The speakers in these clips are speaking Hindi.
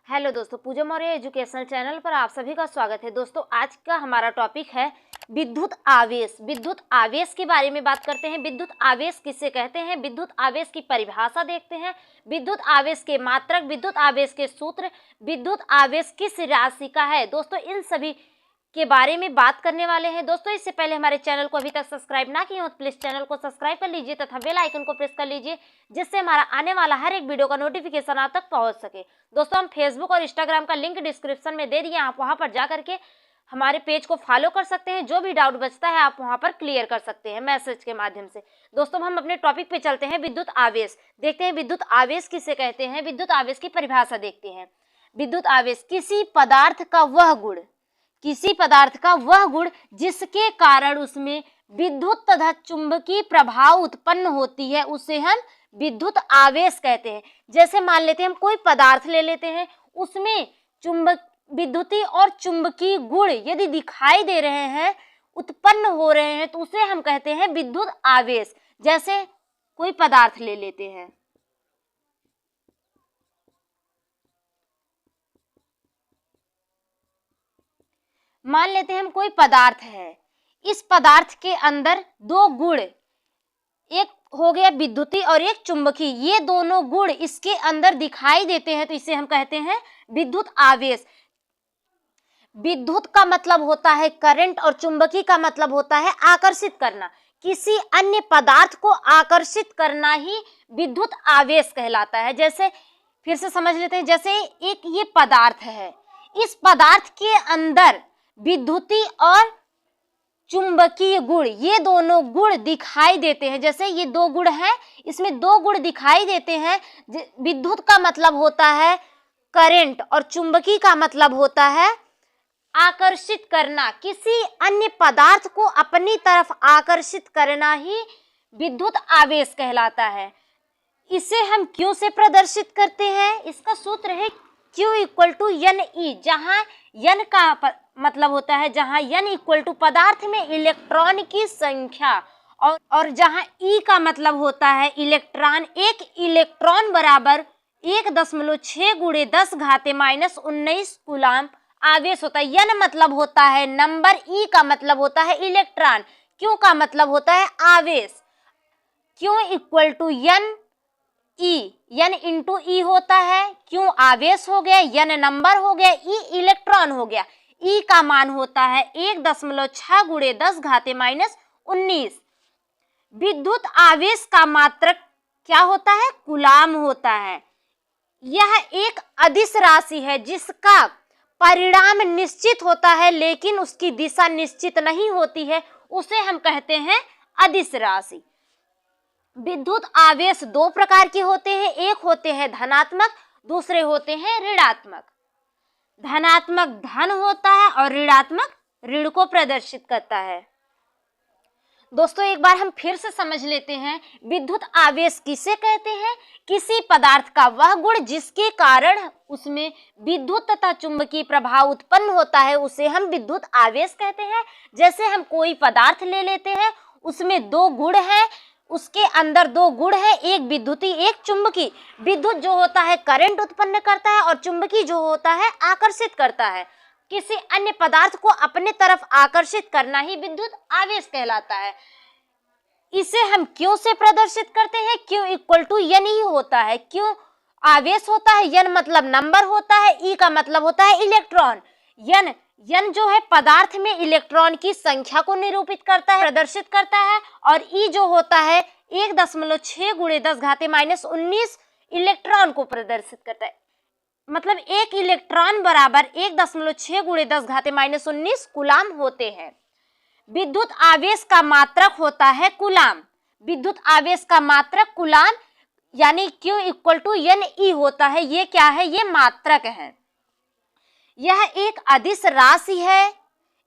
हेलो दोस्तों, पूजा मौर्य एजुकेशनल चैनल पर आप सभी का स्वागत है। दोस्तों, आज का हमारा टॉपिक है विद्युत आवेश। विद्युत आवेश के बारे में बात करते हैं। विद्युत आवेश किसे कहते हैं, विद्युत आवेश की परिभाषा देखते हैं, विद्युत आवेश के मात्रक, विद्युत आवेश के सूत्र, विद्युत आवेश किस राशि का है। दोस्तों, इन सभी के बारे में बात करने वाले हैं। दोस्तों, इससे पहले हमारे चैनल को अभी तक सब्सक्राइब ना किए हो तो प्लीज चैनल को सब्सक्राइब कर लीजिए तथा बेल आइकन को प्रेस कर लीजिए, जिससे हमारा आने वाला हर एक वीडियो का नोटिफिकेशन आप तक पहुंच सके। दोस्तों, हम फेसबुक और इंस्टाग्राम का लिंक डिस्क्रिप्शन में दे दिए, आप वहां पर जा करके हमारे पेज को फॉलो कर सकते हैं। जो भी डाउट बचता है आप वहां पर क्लियर कर सकते हैं मैसेज के माध्यम से। दोस्तों, हम अपने टॉपिक पे चलते हैं। विद्युत आवेश देखते हैं। विद्युत आवेश किसे कहते हैं, विद्युत आवेश की परिभाषा देखते हैं। विद्युत आवेश किसी पदार्थ का वह गुण, किसी पदार्थ का वह गुण जिसके कारण उसमें विद्युत तथा चुंबकीय प्रभाव उत्पन्न होती है, उसे हम विद्युत आवेश कहते हैं। जैसे मान लेते हैं हम कोई पदार्थ ले लेते हैं, उसमें विद्युतीय और चुंबकीय गुण यदि दिखाई दे रहे हैं, उत्पन्न हो रहे हैं, तो उसे हम कहते हैं विद्युत आवेश। जैसे कोई पदार्थ ले लेते हैं, मान लेते हैं हम कोई पदार्थ है, इस पदार्थ के अंदर दो गुण, एक हो गया विद्युतीय और एक चुंबकीय, ये दोनों गुण इसके अंदर दिखाई देते हैं, तो इसे हम कहते हैं विद्युत आवेश। विद्युत का मतलब होता है करंट और चुंबकीय का मतलब होता है आकर्षित करना। किसी अन्य पदार्थ को आकर्षित करना ही विद्युत आवेश कहलाता है। जैसे फिर से समझ लेते हैं, जैसे एक ये पदार्थ है, इस पदार्थ के अंदर विद्युतीय और चुंबकीय गुण, ये दोनों गुण दिखाई देते हैं। जैसे ये दो गुण हैं, इसमें दो गुण दिखाई देते हैं। विद्युत का मतलब होता है करंट और चुंबकीय का मतलब होता है आकर्षित करना। किसी अन्य पदार्थ को अपनी तरफ आकर्षित करना ही विद्युत आवेश कहलाता है। इसे हम क्यों से प्रदर्शित करते हैं, इसका सूत्र है Q = NE, जहां N का मतलब होता है, जहां N = पदार्थ में इलेक्ट्रॉन की संख्या और जहां E का मतलब होता है इलेक्ट्रॉन। एक इलेक्ट्रॉन बराबर 1.6 × 10⁻⁻19 कूलम आवेश होता है। N मतलब होता है नंबर, E का मतलब होता है इलेक्ट्रॉन, Q का मतलब होता है आवेश। Q = N × E होता है। Q आवेश हो गया, N नंबर हो गया, E इलेक्ट्रॉन हो गया। E का मान होता है 1.6 × 10⁻⁻19। विद्युत आवेश का मात्रक क्या होता है, कूलम होता है। यह एक अदिश राशि है जिसका परिणाम निश्चित होता है लेकिन उसकी दिशा निश्चित नहीं होती है, उसे हम कहते हैं अदिश राशि। विद्युत आवेश दो प्रकार के होते हैं, एक होते हैं धनात्मक, दूसरे होते हैं ऋणात्मक। धनात्मक धन होता है और ऋणात्मक ऋण को प्रदर्शित करता है। दोस्तों, एक बार हम फिर से समझ लेते हैं, विद्युत आवेश किसे कहते हैं, किसी पदार्थ का वह गुण जिसके कारण उसमें विद्युत तथा चुंबकीय प्रभाव उत्पन्न होता है, उसे हम विद्युत आवेश कहते हैं। जैसे हम कोई पदार्थ ले लेते हैं, उसमें दो गुण हैं, उसके अंदर दो गुण है, एक विद्युतीय एक चुंबकीय। विद्युत जो होता है करंट उत्पन्न करता है और चुंबकीय जो होता है आकर्षित करता है। किसी अन्य पदार्थ को अपने तरफ आकर्षित करना ही विद्युत आवेश कहलाता है। इसे हम क्यों से प्रदर्शित करते हैं, Q = N ही होता है। क्यों आवेश होता है, N मतलब नंबर होता है, E का मतलब होता है इलेक्ट्रॉन। N जो है पदार्थ में इलेक्ट्रॉन की संख्या को निरूपित करता है, प्रदर्शित करता है, और E जो होता है 1.6 × 10⁻⁻19 इलेक्ट्रॉन को प्रदर्शित करता है। मतलब एक इलेक्ट्रॉन बराबर 1.6 × 10⁻⁻19 कूलम होते हैं। विद्युत आवेश का मात्रक होता है कूलम। विद्युत आवेश का मात्रक कूलम यानी Q = NE होता है। ये क्या है, ये मात्रक है। यह एक अदिश राशि है।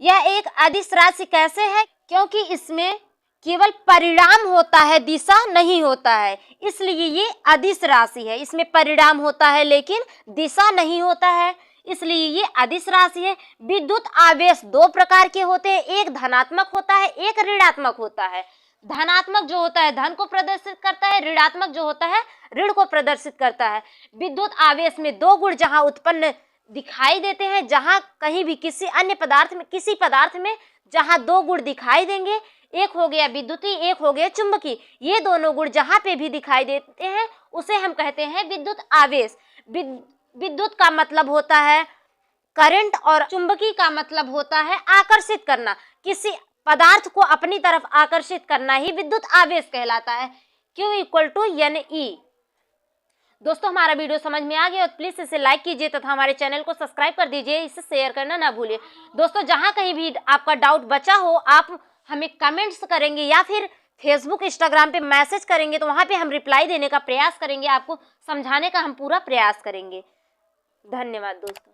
यह एक अदिश राशि कैसे है, क्योंकि इसमें केवल परिणाम होता है, दिशा नहीं होता है, इसलिए ये अदिश राशि है। इसमें परिणाम होता है लेकिन दिशा नहीं होता है, इसलिए ये अदिश राशि है। विद्युत आवेश दो प्रकार के होते हैं, एक धनात्मक होता है, एक ऋणात्मक होता है। धनात्मक जो होता है धन को प्रदर्शित करता है, ऋणात्मक जो होता है ऋण को प्रदर्शित करता है। विद्युत आवेश में दो गुण जहां उत्पन्न दिखाई देते हैं, जहां कहीं भी किसी अन्य पदार्थ में, किसी पदार्थ में जहां दो गुण दिखाई देंगे, एक हो गया विद्युतीय, एक हो गया चुंबकीय, ये दोनों गुण जहां पे भी दिखाई देते हैं उसे हम कहते हैं विद्युत आवेश। विद्युत का मतलब होता है करंट और चुंबकीय का मतलब होता है आकर्षित करना। किसी पदार्थ को अपनी तरफ आकर्षित करना ही विद्युत आवेश कहलाता है। Q = NE। दोस्तों हमारा वीडियो समझ में आ गया तो प्लीज इसे लाइक कीजिए तथा हमारे चैनल को सब्सक्राइब कर दीजिए, इसे शेयर करना ना भूलिए। दोस्तों जहां कहीं भी आपका डाउट बचा हो आप हमें कमेंट्स करेंगे या फिर फेसबुक इंस्टाग्राम पे मैसेज करेंगे तो वहां पे हम रिप्लाई देने का प्रयास करेंगे, आपको समझाने का हम पूरा प्रयास करेंगे। धन्यवाद दोस्तों।